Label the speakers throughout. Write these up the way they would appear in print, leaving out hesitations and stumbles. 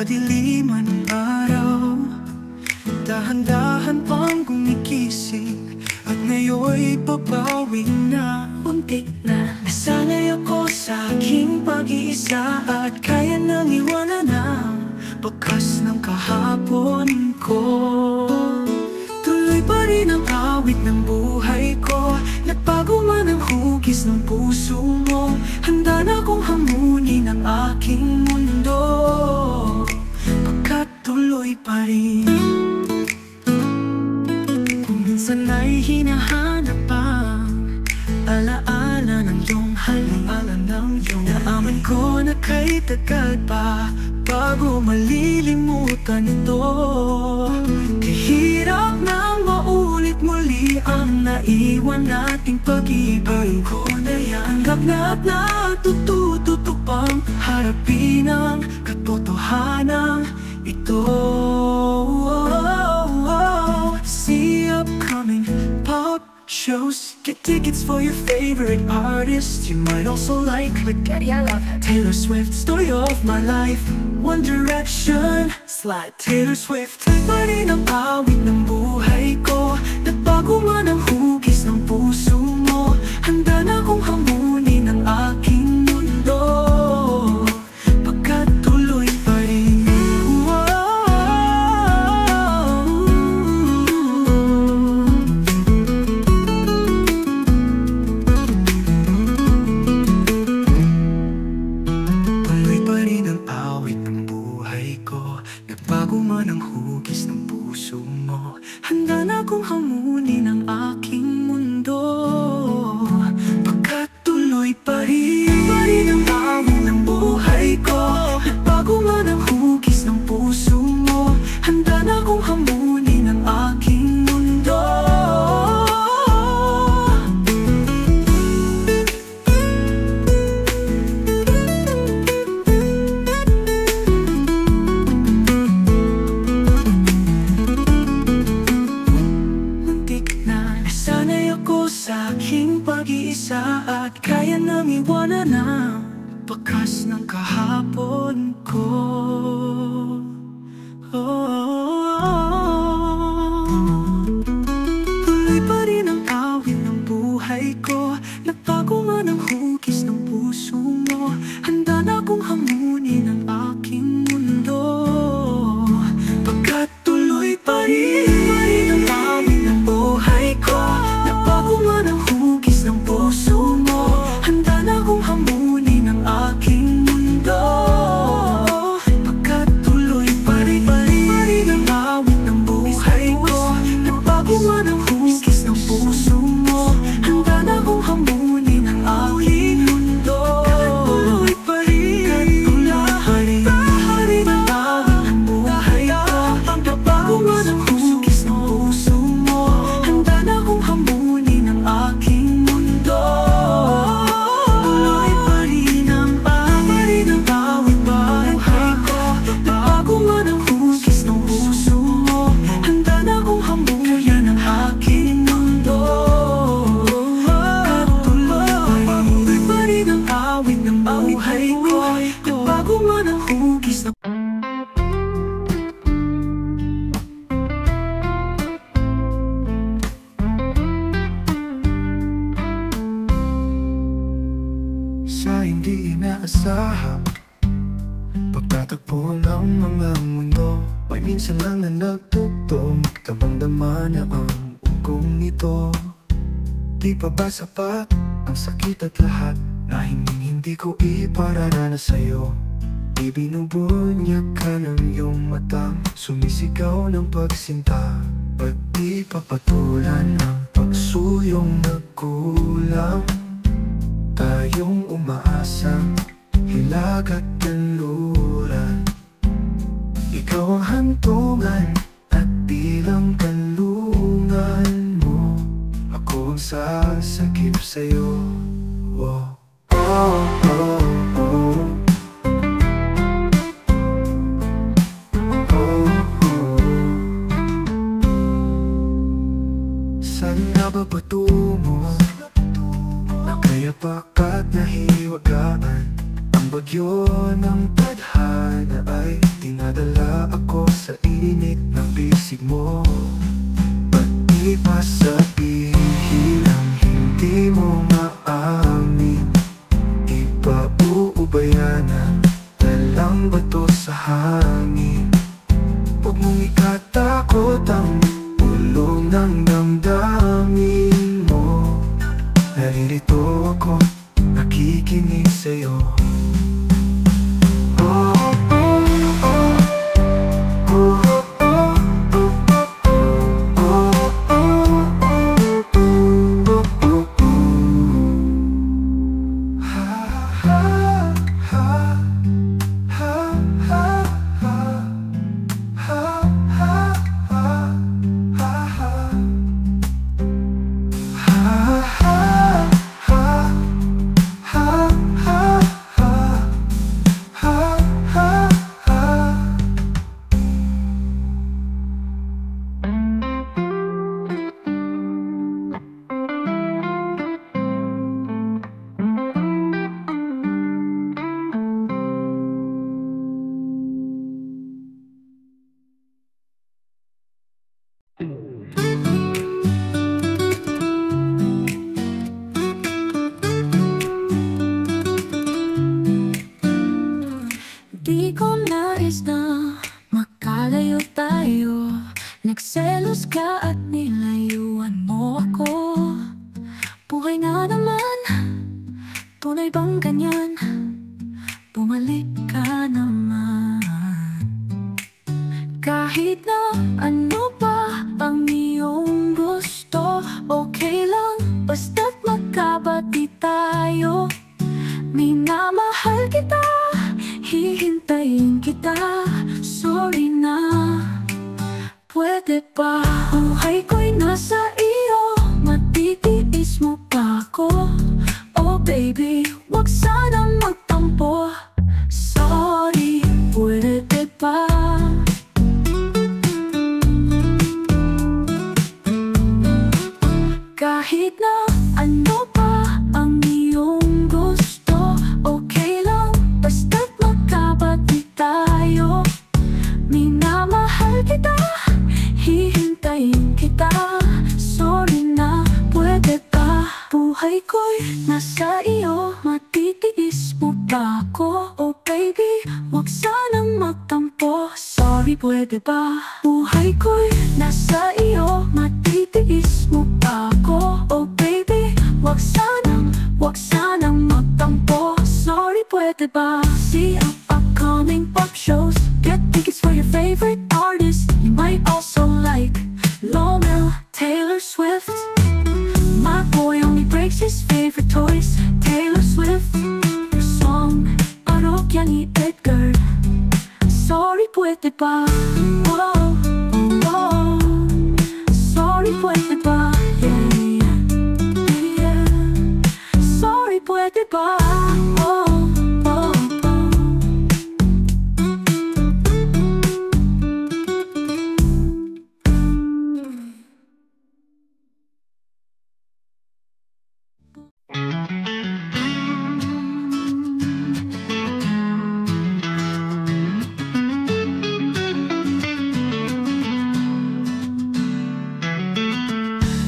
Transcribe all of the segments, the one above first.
Speaker 1: kadiliman ng araw, dahan-dahan pang gumigising, at ngayon'y babawi na.
Speaker 2: Muntik na
Speaker 1: nasanay ako sa aking pag-iisa, at kaya nang iwanan ang bakas ng kahapon ko. Tuloy pa rin ang awit ng buhay ko, nagbago man ang hugis ng puso mo. Handa na akong hamunin ang aking mundo, pagkat tuloy pa rin. Kung minsan ay hinahanap ang alaala ng iyong halik, naaman ko na kay tagal pa bago malilimutan ito. Kahirap nang maulit muli ang naiwan nating pag-ibig ko na yan. Hanggap na tututok pang harapin ang katotohanan ito. See upcoming pop shows, get tickets for your favorite artists. You might also like Daddy, I love Taylor Swift, story of my life, One Direction, Slide, Taylor Swift. Pa rin ang awit ng buhay ko, nagbago man ang hugis ng puso mo. Handa na akong hamunin ang aking mundo, pagkat tuloy pa rin. Tuloy pa rin ang awit ng buhay ko, nagbago man ang hugis ng puso mo. Handa na akong hamunin ang aking mundo, pagkat tuloy pa rin ang awit ng buhay ko, nagbago man ang hugis ng puso mo. Handa na akong hamunin ang aking mundo. Nasanay ako sa aking pag-iisa, at kaya nang iwanan ang bakas ng kahapon ko. Tuloy pa rin ang awit ng buhay ko, nagbago man ang hugis ng puso mo. Handa na akong hamunin ang aking mundo, pagkat tuloy pa rin ang awit ng buhay ko, nagbago man ang hugis ng puso mo. Handa na akong hamunin ang aking mundo, pagkat tuloy pa rin ang awit ng buhay ko, nagbago man ang hugis ng puso mo. Handa na akong hamunin ang aking mundo, tuloy pa rin ang awit ng buhay ko, nagbago man ang hugis ng puso mo. Handa na akong hamunin ang aking mundo, tuloy pa rin ang awit ng buhay ko, nagbago man ang hugis ng puso mo. Handa na akong hamunin ang aking mundo, tuloy pa rin ang awit ng buhay ko, nagbago man ang hugis ng sa hindi inaasahan pagtatagpo ng mga mundo. May minsan lang na nagtugtong, damang-dama na ang ugong ito. Di pa ba sapat ang sakit at lahat na hindi ko ipararana sa'yo? Ibinubunyag ka ng iyong mata, sumisigaw ng pagsinta. Ba't di papatulan ang pagsuyong nagkulang? Tayong umaasa, hilag at kanluran. Ikaw ang hantungan at bilang kanlungan mo. Ako ang sasakip sa'yo. Oh, oh, oh, oh. Oh, oh. Saan nga ba patungo? Nakayapak at nahiwagaan. Ang bagyo ng tadhana ay dinadala bumato sa hangin. Huwag mong ikatakot ang ulo ng damdamin mo. Naririto ako, nakikinig sa'yo.
Speaker 2: Di ko nais na makalayo tayo. Nagselos ka at nilayuan mo ako. Buhay na naman, tunay bang ganyan? Bumalik ka naman. Kahit na ano pa ang iyong gusto, okay lang, basta't magkabati tayo. Minamahal kita, hihintayin kita. Sorry na, pwede ba? Buhay ko'y nasa iyo, matitiis mo pa ako. Oh baby, wag sanang magtampo. Sorry, pwede ba? Kahit na ano pa ang iyong gusto, okay lang, basta't magkabati tayo. Minamahal kita, hihintayin kita. Sorry na, pwede ba? Buhay ko'y nasa iyo, matitiis mo ba ako? Oh baby, wag sanang magtampo. Sorry, pwede ba? Buhay ko'y nasa iyo, matitiis mo ba ako? Oh baby, wag sanang magtampo. Sorry, pwede ba? See ang upcoming pop shows, get tickets for your favorite artists. You might also like Lomel, Taylor Swift. My boy only breaks his favorite toys. Taylor Swift, your song, parokya ni Edgar. Sorry, pwede ba? Oh, oh. Sorry, pwede ba? Yeah, yeah. Sorry, pwede ba? Oh, oh, oh.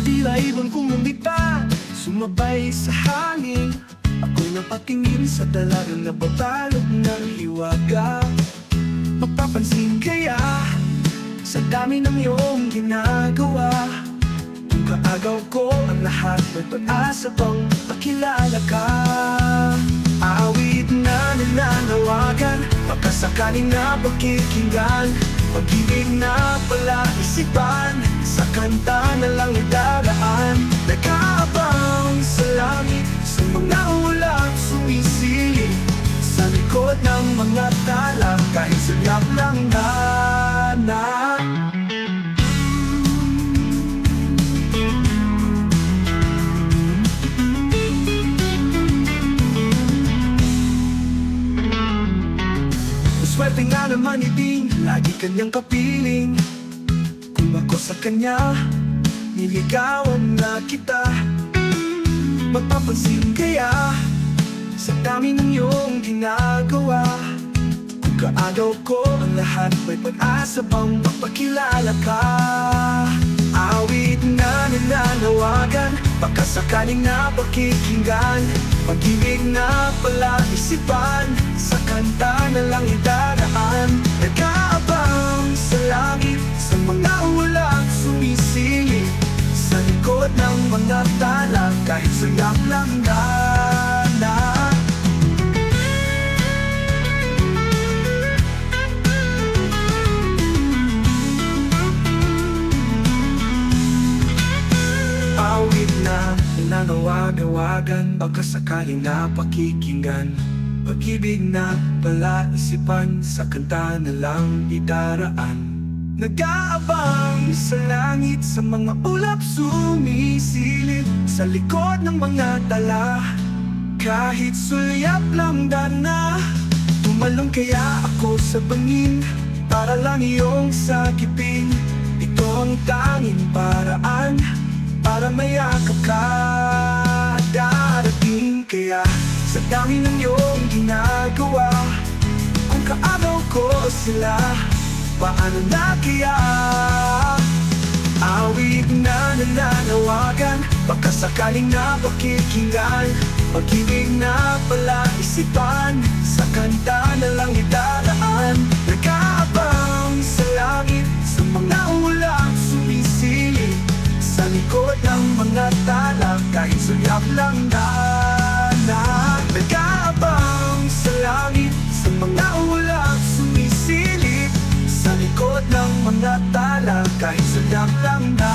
Speaker 1: Tila ibon kong lumita, sumabay sa hangin. Ako'y napatingin sa dalagang nababalot ng hiwaga. Mapapansin kaya sa dami ng iyong ginagawa? Kung kaagaw ko ang lahat, may pag-asa bang makilala ka? Awit na nananawagan, baka sakaling na pakikinggan. Pag-ibig na pala isipan, sa kanta na lang idaraan. Nag-aabang sa langit, sa mga ulap sumisilip. Sa likod ng mga tala, kahit sagap ng hana. Swerte nga naman ibig, lagi kanyang kapiling. Kung ako sa kanya, niligawan na kita. Mapapansin kaya sa dami ng iyong ginagawa? Kung kaagaw ko ang lahat, may pag-asa bang magpakilala ka? Awit na nananawagan, baka sakaling napakikinggan. Pag-ibig na palaisipan, sa kanta na lang idaraan. Nag-aabang sa langit, sa mga ulang sumisilip, sa likod ng mga tala, kahit sayap lang na. Awit na nanawag-awagan, baka sakaling napakikinggan. Pag-ibig na palaisipan, sa kanta na lang idaraan. Nag-aabang sa langit, sa mga ulap sumisilip, sa likod ng mga tala, kahit sulyap lang dana. Tumalong kaya ako sa bangin, para lang iyong sakipin. Ito ang tanging paraan, para mayakap ka. Darating kaya sa dami ng iyong ginagawa, kung kaagaw ko sila, paano na kaya? Awit na nananawagan, baka sakaling napakikinggan. Pag-ibig na palaisipan, sa kanta na lang idaraan. Nag-aabang sa langit, sa mga ulang sumisilip, sa likod ng mga tala, kahit sulyap lang na. Nag-aabang sa langit, sa mga ulang sumisilip, sa likod ng mga tala, kahit sulyap lang na.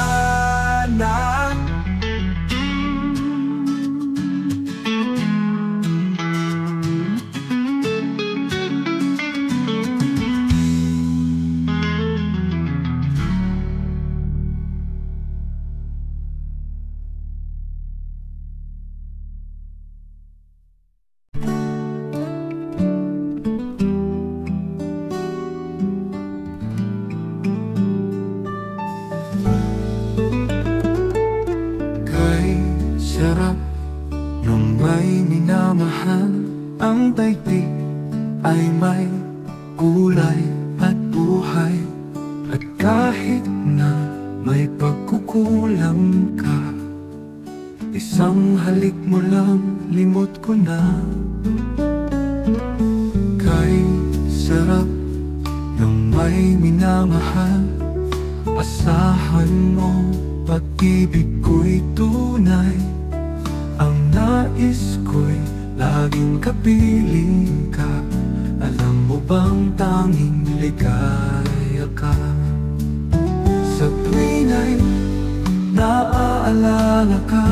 Speaker 1: Sarap nung may minamahal, ang daigdig ay may kulay at buhay. At kahit na may pagkukulang ka, isang halik mo lang, limot ko na. Kay sarap nung may minamahal, asahan mo, pag-ibig ko'y tunay. Ang nais ko'y laging kapiling ka. Alam mo bang tanging ligaya ka? Sa tuwin ay naaalala ka,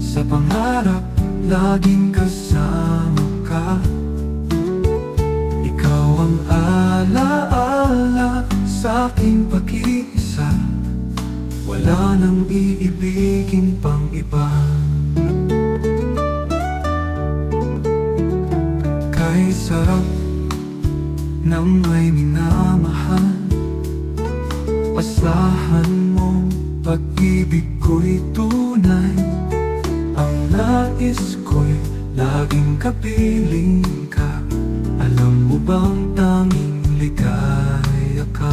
Speaker 1: sa pangarap laging kasama ka. Ikaw ang alaala sa aking pag-iisa, wala nang iibigin pang iba. Kay sarap ng may minamahal, asahan mo, pag-ibig ko'y tunay. Ang nais ko'y laging kapiling ka. Alam mo bang tanging ligaya ka?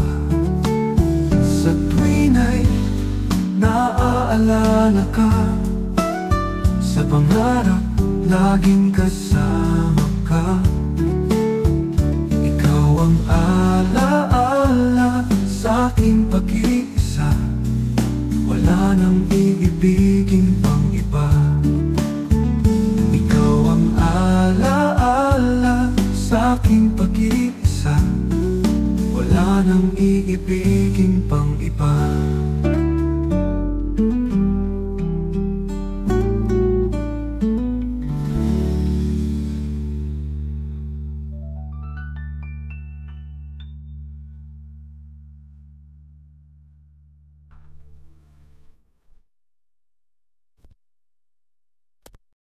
Speaker 1: Sa tuwin ay naaalala ka, sa pangarap laging kasama